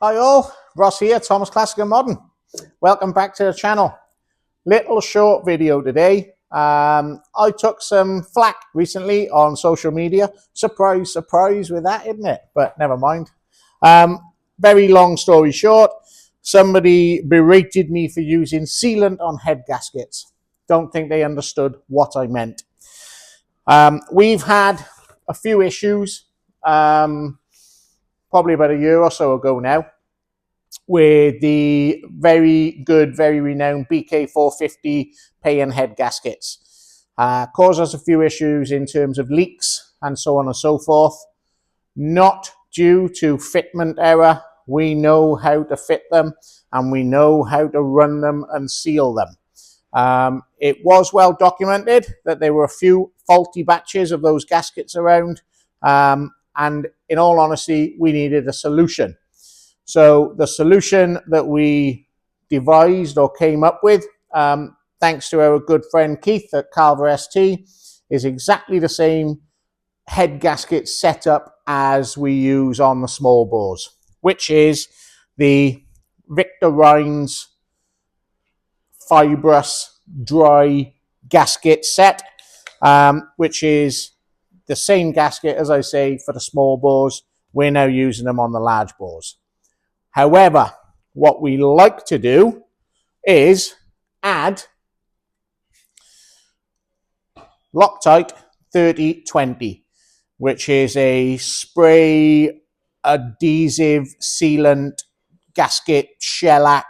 Hi all, Ross here, Thomas Classic and Modern. Welcome back to the channel. Little short video today. I took some flack recently on social media. Surprise, surprise with that, isn't it? But never mind. Very long story short, somebody berated me for using sealant on head gaskets. Don't think they understood what I meant. We've had a few issues, probably about a year or so ago now, with the very good, very renowned BK450 pay and head gaskets. Caused us a few issues in terms of leaks and so on and so forth. Not due to fitment error. We know how to fit them and we know how to run them and seal them. It was well documented that there were a few faulty batches of those gaskets around, and in all honesty, we needed a solution. So the solution that we devised or came up with, thanks to our good friend Keith at Carver ST, is exactly the same head gasket setup as we use on the small bores, which is the Victor Rhines fibrous dry gasket set, which is the same gasket, as I say, for the small bores. We're now using them on the large bores. However, what we like to do is add Loctite 3020, which is a spray adhesive sealant gasket shellac.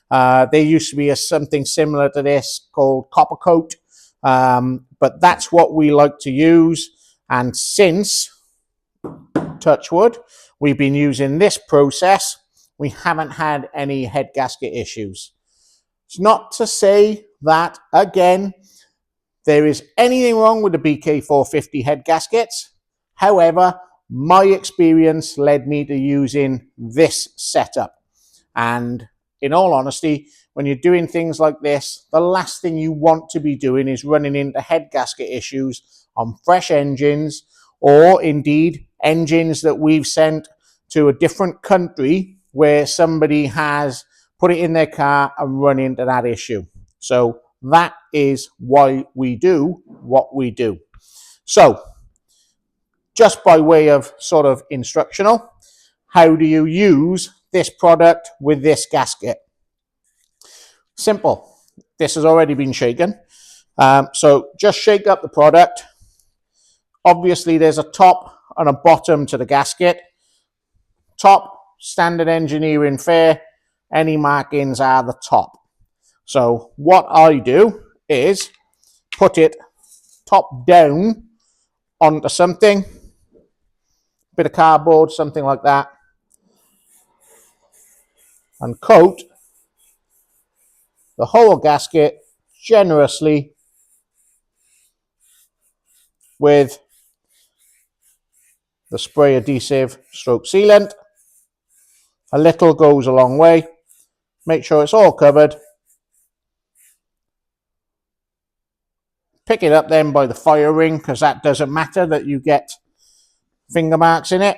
There used to be something similar to this called copper coat, but that's what we like to use. And since, touch wood, we've been using this process, we haven't had any head gasket issues. It's not to say that, again, there is anything wrong with the BK450 head gaskets. However, my experience led me to using this setup. And in all honesty, when you're doing things like this, the last thing you want to be doing is running into head gasket issues on fresh engines, or indeed engines that we've sent to a different country where somebody has put it in their car and run into that issue. So that is why we do what we do. So just by way of sort of instructional, how do you use this product with this gasket? Simple. This has already been shaken. So just shake up the product. Obviously there's a top and a bottom to the gasket. Top, standard engineering fare, any markings are the top. So what I do is put it top down onto something, bit of cardboard, something like that, and coat the whole gasket generously with the spray adhesive stroke sealant. A little goes a long way. Make sure it's all covered. Pick it up then by the fire ring, because that doesn't matter that you get finger marks in it.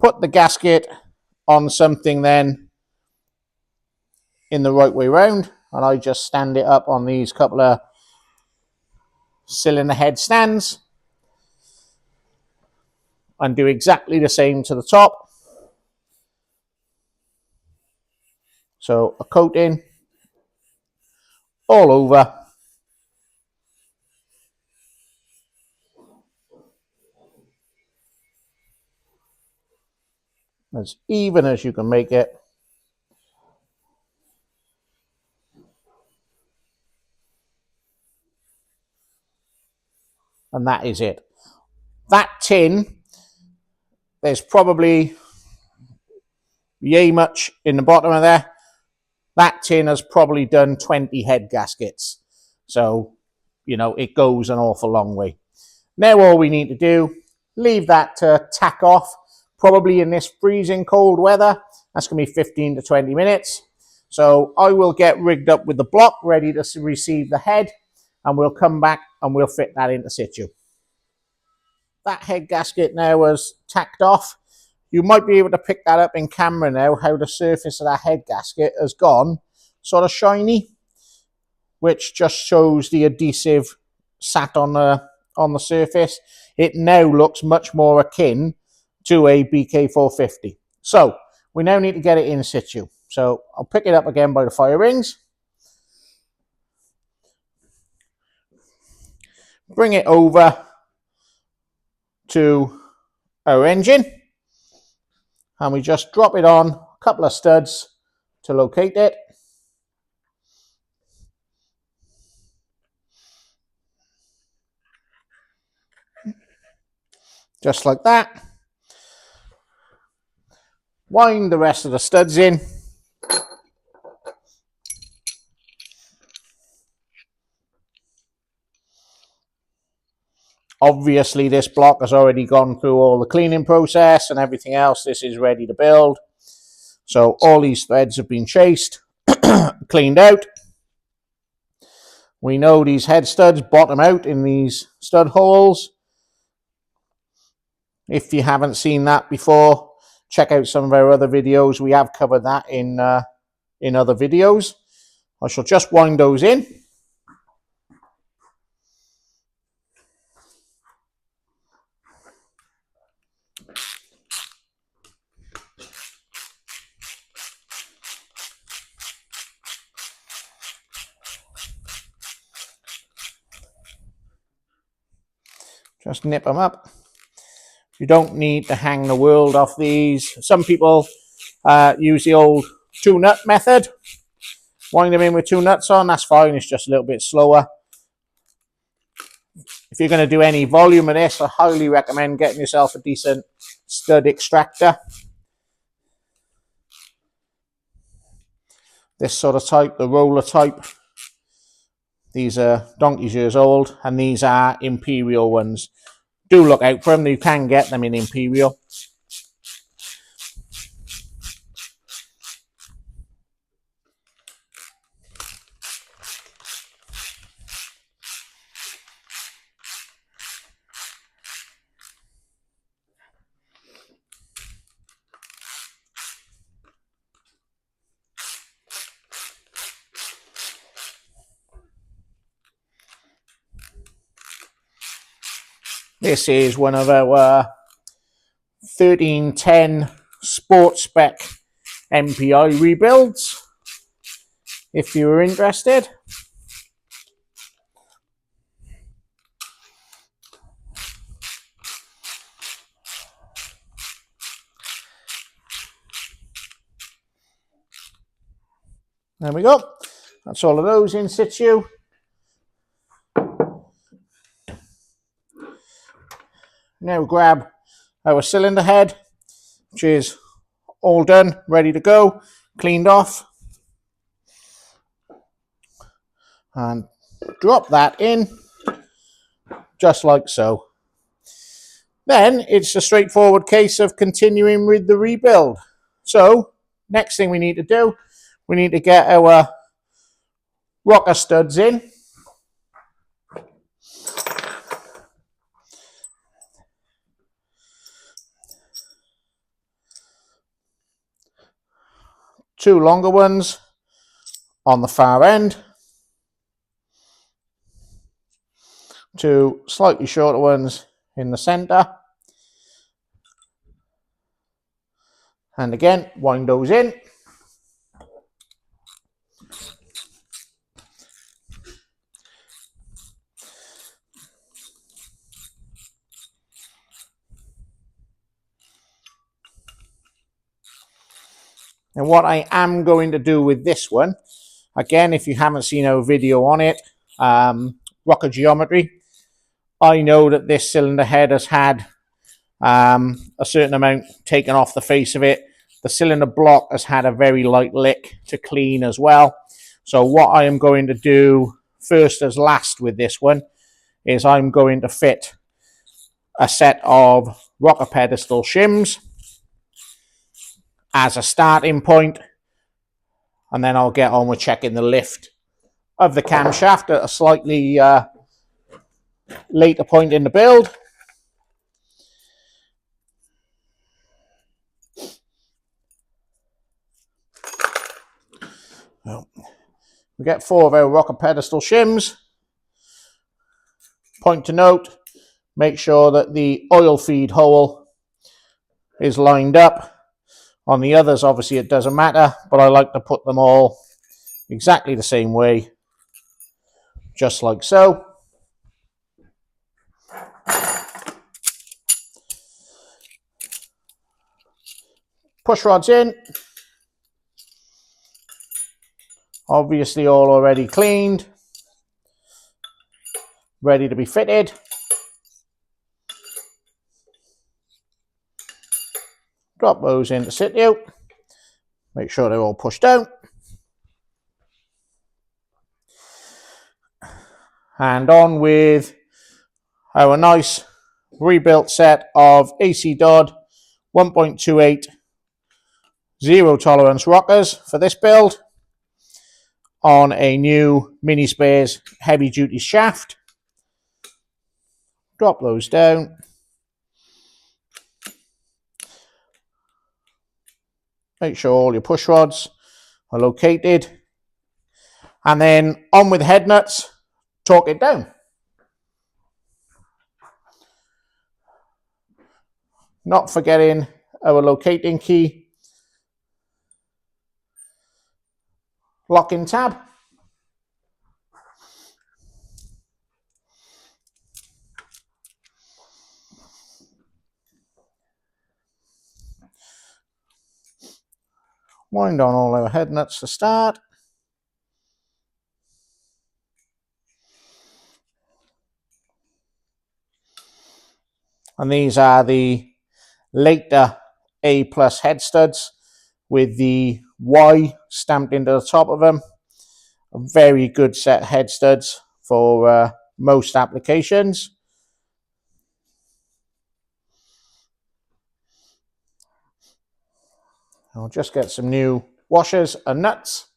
Put the gasket on something then in the right way round, and I just stand it up on these couple of cylinder head stands and do exactly the same to the top. So a coating all over. As even as you can make it. And that is it. That tin, there's probably yay much in the bottom of there. That tin has probably done 20 head gaskets. So, you know, it goes an awful long way. Now all we need to do, leave that to tack off, probably in this freezing cold weather. That's going to be 15 to 20 minutes. So I will get rigged up with the block, ready to receive the head, and we'll come back and we'll fit that into situ. That head gasket now was tacked off. you might be able to pick that up in camera now, how the surface of that head gasket has gone sort of shiny, which just shows the adhesive sat on the surface. It now looks much more akin to a BK450. So we now need to get it in situ. So I'll pick it up again by the fire rings, bring it over to our engine, and we just drop it on a couple of studs to locate it. Just like that. Wind the rest of the studs in. Obviously, this block has already gone through all the cleaning process and everything else. This is ready to build. So all these threads have been chased, cleaned out. We know these head studs bottom out in these stud holes. If you haven't seen that before, check out some of our other videos. We have covered that in other videos. I shall just wind those in. Just nip them up. You don't need to hang the world off these. Some people use the old 2-nut method. Wind them in with 2 nuts on, that's fine. It's just a little bit slower. If you're going to do any volume of this, I highly recommend getting yourself a decent stud extractor. This sort of type, the roller type. These are donkey's years old, and these are Imperial ones. Do look out for them. You can get them in Imperial. This is one of our 1310 Sport Spec MPI rebuilds, if you were interested. There we go. That's all of those in situ. Now grab our cylinder head, which is all done, ready to go, cleaned off, and drop that in, just like so. Then it's a straightforward case of continuing with the rebuild. So next thing we need to do, we need to get our rocker studs in. Two longer ones on the far end, two slightly shorter ones in the center, and again wind those in. And what I am going to do with this one, again, if you haven't seen our video on it, rocker geometry, I know that this cylinder head has had a certain amount taken off the face of it. The cylinder block has had a very light lick to clean as well. So what I am going to do first as last with this one is I'm going to fit a set of rocker pedestal shims as a starting point, and then I'll get on with checking the lift of the camshaft at a slightly later point in the build. Well, we get 4 of our rocker pedestal shims. Point to note, make sure that the oil feed hole is lined up. On the others, obviously it doesn't matter, but I like to put them all exactly the same way, just like so. Push rods in, obviously all already cleaned, ready to be fitted. Drop those into situ, make sure they're all pushed down. And on with our nice rebuilt set of AC Dodd 1.28 zero tolerance rockers for this build on a new mini spares heavy duty shaft. Drop those down. Make sure all your push rods are located. And then on with head nuts, torque it down. Not forgetting our locating key, locking tab. Wind on all our head nuts to start. And these are the later A plus head studs with the Y stamped into the top of them. A very good set of head studs for most applications. I'll just get some new washers and nuts.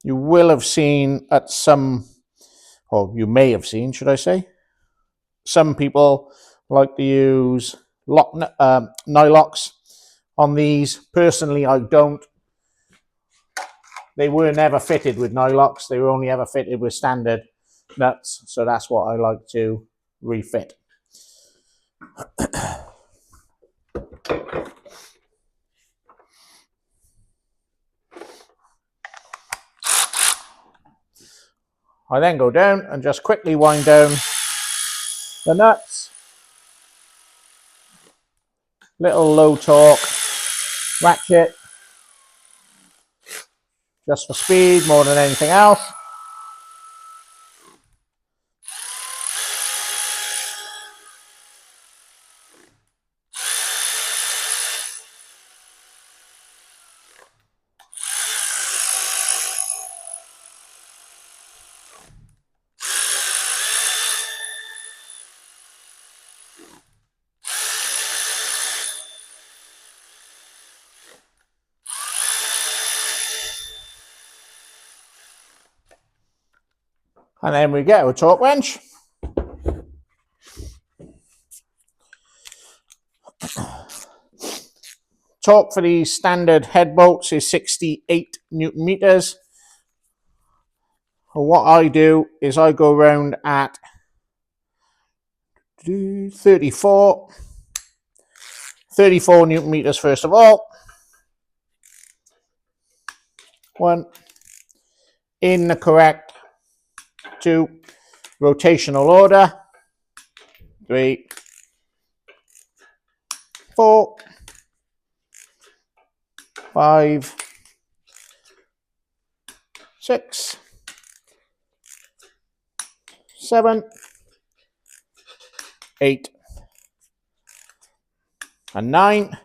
You will have seen at some, or you may have seen, should I say, some people like to use Nylox on these. Personally, I don't. They were never fitted with Nylox. They were only ever fitted with standard nuts. So that's what I like to refit. I then go down and just quickly wind down the nuts. Little low torque ratchet, just for speed more than anything else. And then we get our torque wrench. Torque for these standard head bolts is 68 Newton meters. And what I do is I go around at 34 Newton meters first of all. 1, in the correct 2 rotational order. 3, 4, 5, 6, 7, 8, and 9.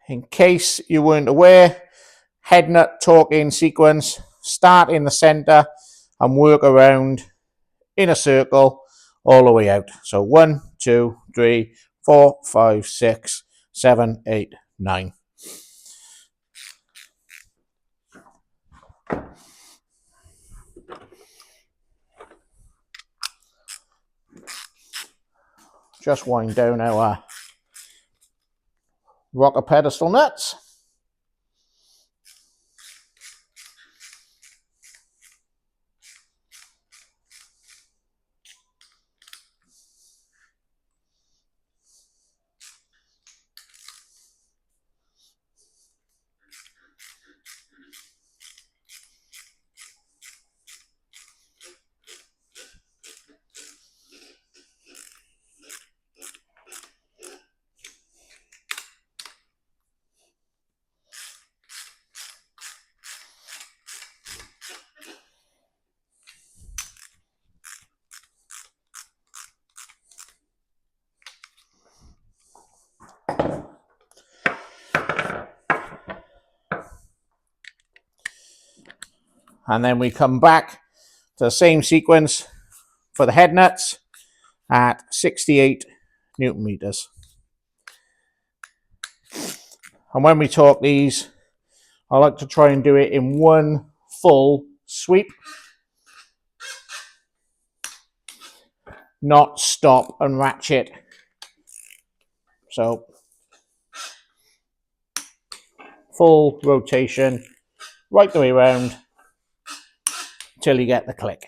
In case you weren't aware, head nut torque in sequence, start in the center and work around in a circle all the way out. So 1, 2, 3, 4, 5, 6, 7, 8, 9. Just wind down our rocker pedestal nuts. And then we come back to the same sequence for the head nuts at 68 Newton meters. And when we torque these, I like to try and do it in one full sweep, not stop and ratchet. So full rotation right the way around till you get the click.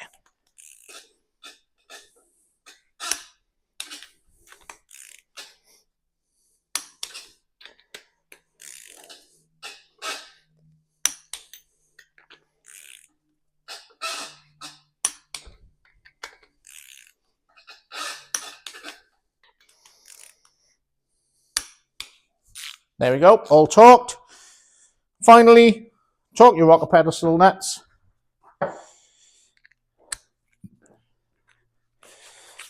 There we go, all torqued. Finally, torque your rocker pedestal nuts.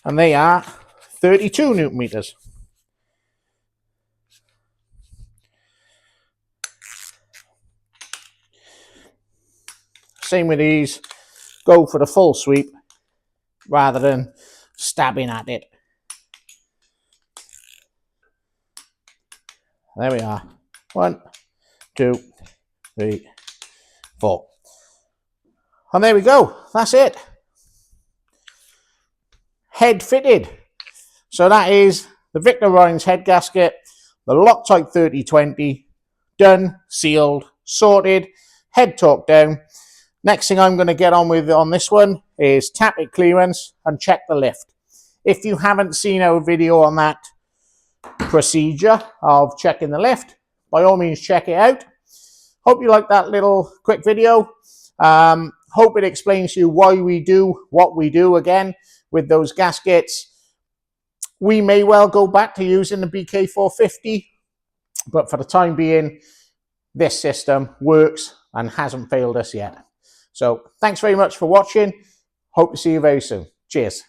And they are 32 Newton meters. Same with these, go for the full sweep rather than stabbing at it. There we are. 1, 2, 3, 4. And there we go. That's it. Head fitted. So that is the Victor Rhines head gasket, the Loctite 3020, done, sealed, sorted, head torqued down. Next thing I'm going to get on with on this one is tap it clearance and check the lift. If you haven't seen our video on that procedure of checking the lift, by all means check it out. Hope you like that little quick video. Hope it explains to you why we do what we do again with those gaskets. We may well go back to using the BK450, but for the time being, this system works and hasn't failed us yet. So thanks very much for watching. Hope to see you very soon. Cheers.